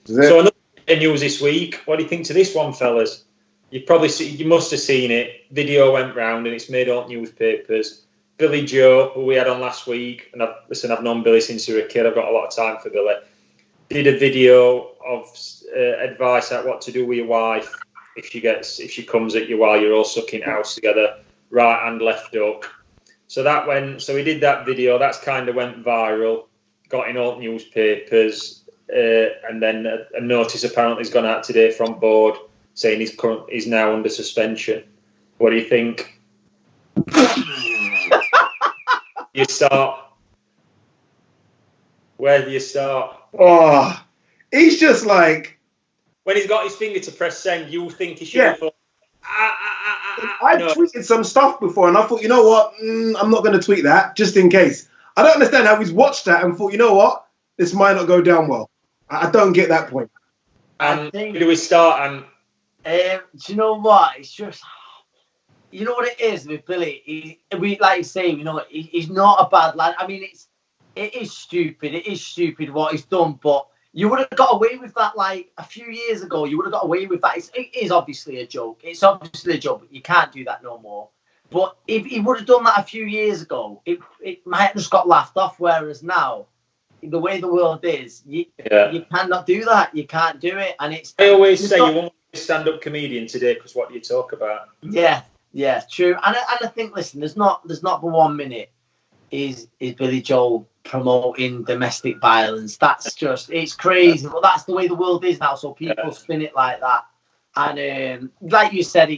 So another news this week. What do you think to this one, fellas? You must have seen it. Video went round and it's made all newspapers. Billy Joe, who we had on last week, and I've known Billy since he was a kid. I've got a lot of time for Billy. Did a video of advice at what to do with your wife if she comes at you while you're all stuck in house together, right and left duck. So he did that video. That's kind of went viral, got in all newspapers, and then a notice apparently has gone out today from board saying he's now under suspension. What do you think? You start. Where do you start? Oh, he's just like, when he's got his finger to press send, you think he should have thought, I tweeted some stuff before and I thought, you know what, I'm not going to tweet that just in case. I don't understand how he's watched that and thought, you know what, this might not go down well. I don't get that point. Where do we start? Do you know what? It's just, you know what it is with Billy. We like you say, you know, he's not a bad lad. I mean, it is stupid. It is stupid what he's done, but you would have got away with that like a few years ago. You would have got away with that. It is obviously a joke. It's obviously a joke. But you can't do that no more. But if he would have done that a few years ago, it might have just got laughed off. Whereas now, the way the world is, you cannot do that. You can't do it. And it's. I always say you won't be a stand-up comedian today because what do you talk about? Yeah, true. And I think, listen, there's not for 1 minute is Billy Joel promoting domestic violence. That's just, it's crazy, but that's the way the world is now, so people spin it like that. And like you said,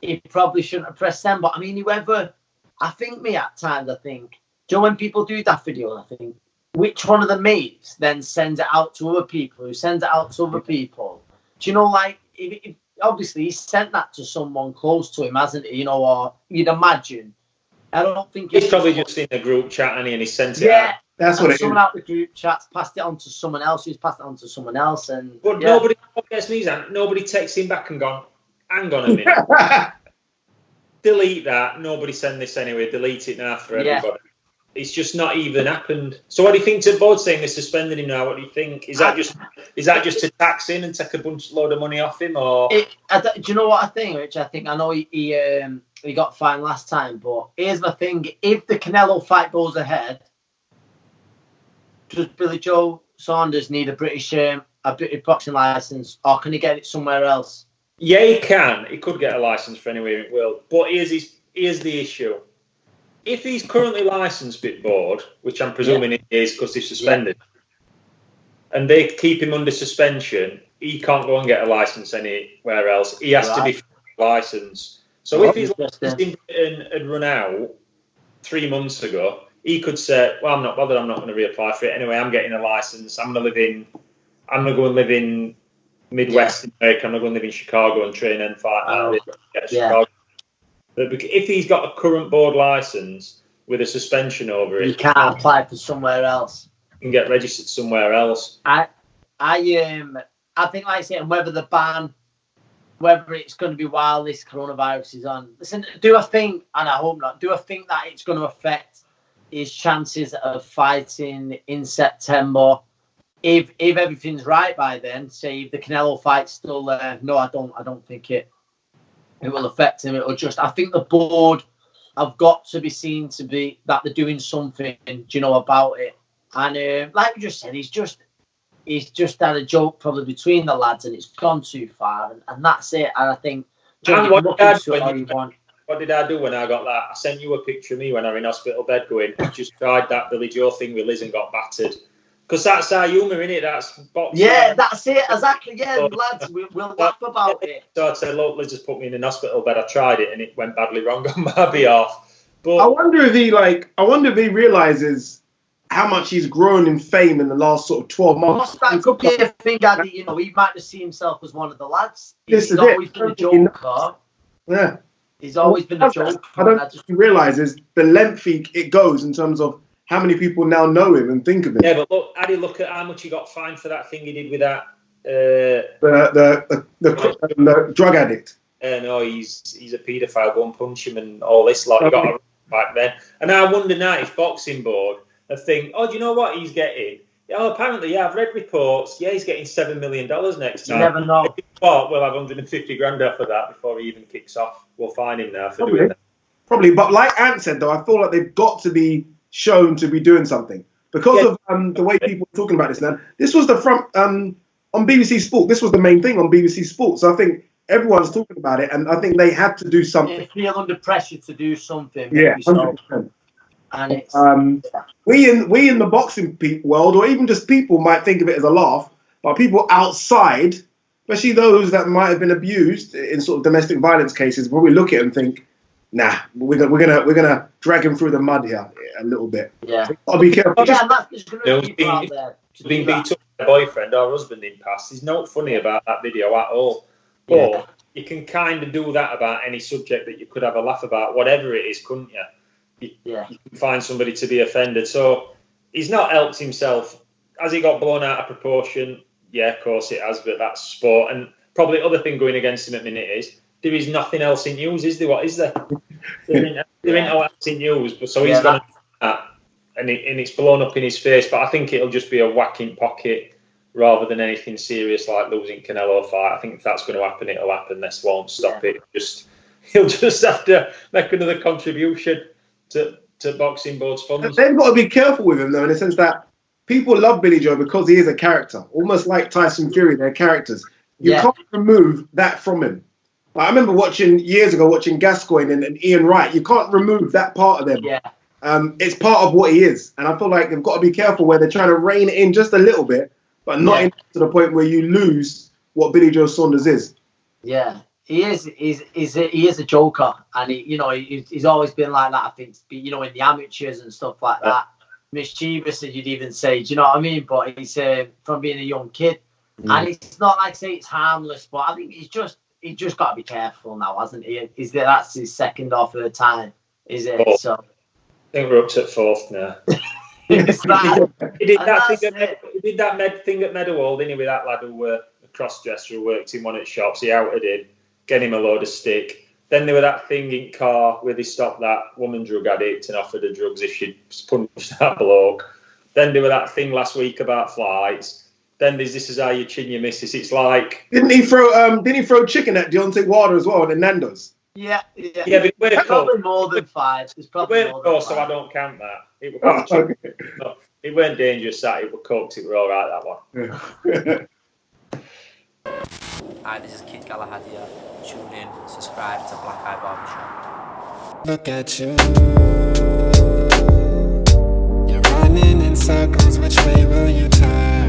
he probably shouldn't have pressed send, but I mean, I think, Joe, when people do that video, I think, which one of the mates then sends it out to other people, who sends it out to other people? Do you know, like, if obviously he sent that to someone close to him, hasn't he? You know, or you'd imagine. I don't think he's probably just in a group chat, and he sent it out. That's what it is. Someone out the group chats passed it on to someone else, who's passed it on to someone else, and nobody gets me. Nobody texts him back and gone, hang on a minute, delete that. Nobody send this anyway. Delete it now for everybody. It's just not even happened. So what do you think to the board saying they're suspending him now? What do you think? Is that just to tax in and take a load of money off him, or? Do you know what I think? Which I think, I know he got fined last time, but here's the thing: if the Canelo fight goes ahead, does Billy Joe Saunders need a British boxing license, or can he get it somewhere else? Yeah, he can. He could get a license for anywhere in the world. But here's the issue. If he's currently licensed with board, which I'm presuming he is because he's suspended, and they keep him under suspension, he can't go and get a license anywhere else. He has to be licensed. So if his license in Britain had run out 3 months ago, he could say, well, I'm not bothered, I'm not going to reapply for it. Anyway, I'm getting a license. I'm going to go and live in Midwest America. I'm going to go and live in Chicago and train and fight. Chicago. But if he's got a current board license with a suspension over it, he can't apply for somewhere else. He can get registered somewhere else. I think, like I said, whether the ban, whether it's going to be while this coronavirus is on. Listen, do I think, and I hope not, do I think that it's going to affect his chances of fighting in September? If everything's right by then, say if the Canelo fight's still there, no, I don't think it will affect him. It'll just, I think the board have got to be seen to be that they're doing something, about it. And like we just said, he's just had a joke probably between the lads, and it's gone too far, and that's it. And I think, what did I do when I got that? I sent you a picture of me when I was in hospital bed going, I just tried that Billy Joe thing with Liz and got battered. Because that's our humour, innit? That's boxing. Yeah, that's it, exactly. Yeah, so, lads, we'll laugh about it. So I'd say, look, Liz just put me in an hospital bed. I tried it and it went badly wrong on my behalf. But I wonder if he realises how much he's grown in fame in the last sort of 12 months. That could be a thing, Andy. He might have seen himself as one of the lads. He's always been a joker. Yeah. He's always been a joker. I don't think he realises the length it goes in terms of how many people now know him and think of him. Yeah, but look at how much he got fined for that thing he did with that. The drug addict. No, he's a paedophile. Go and punch him and all this lot. He got back then. And I wonder now if boxing board think, do you know what he's getting? Yeah, apparently, yeah, I've read reports. Yeah, he's getting $7 million next time. You never know. But we'll have 150 grand off of that before he even kicks off. We'll fine him now for doing that. Probably, but like Ant said, though, I feel like they've got to be shown to be doing something because of the way people are talking about this now. This was the front on BBC Sport. This was the main thing on BBC Sport. So I think everyone's talking about it, and I think they had to do something. They feel under pressure to do something. Yeah, 100%. And it's we in the boxing world, or even just people, might think of it as a laugh, but people outside, especially those that might have been abused in sort of domestic violence cases, probably look at it and think, nah, we're gonna drag him through the mud here a little bit. Yeah, I'll be careful. Being beat up by a boyfriend or husband in past, there's no funny about that video at all. But you can kind of do that about any subject that you could have a laugh about, whatever it is, couldn't you? You can find somebody to be offended. So he's not helped himself. Has he got blown out of proportion? Yeah, of course it has, but that's sport. And probably other thing going against him at the minute is there is nothing else in news, is there? What is there? There ain't no else in news, but so he's gone that, and it's blown up in his face. But I think it'll just be a whacking pocket rather than anything serious like losing Canelo fight. I think if that's going to happen, it'll happen. This won't stop it. He'll just have to make another contribution to boxing board's funds. They've got to be careful with him though, in the sense that people love Billy Joe because he is a character, almost like Tyson Fury. They're characters. You can't remove that from him. Like, I remember years ago watching Gascoigne and Ian Wright. You can't remove that part of them. Yeah. It's part of what he is, and I feel like they've got to be careful where they're trying to rein it in just a little bit, but not to the point where you lose what Billy Joe Saunders is. Yeah. He is a joker, and he's always been like that. I think, in the amateurs and stuff like that, mischievous, as you'd even say. Do you know what I mean? But he's from being a young kid, and it's not like say it's harmless. But I think he's just got to be careful now, hasn't he? That's his second or third time, is it? Oh, so I think we're up to fourth now. he did that med thing at Meadowhall, didn't he, with that lad who were a cross-dresser who worked in one of the shops. He outed him. Get him a load of stick. Then there were that thing in car where they stopped that woman drug addict and offered her drugs if she'd punched that bloke. Then there were that thing last week about flights. Then there's this is how you chin your missus. It's like didn't he throw chicken at Deontay Wilder as well in Nando's? Yeah, but probably more than 5. There's probably more than 5. So I don't count that. It was no, it weren't dangerous. That it was cooked. It were all right. That one. Hi, this is Kid Galahad here. Tune in, subscribe to Black Eye Barbershop. Look at you. You're running in circles, which way will you turn?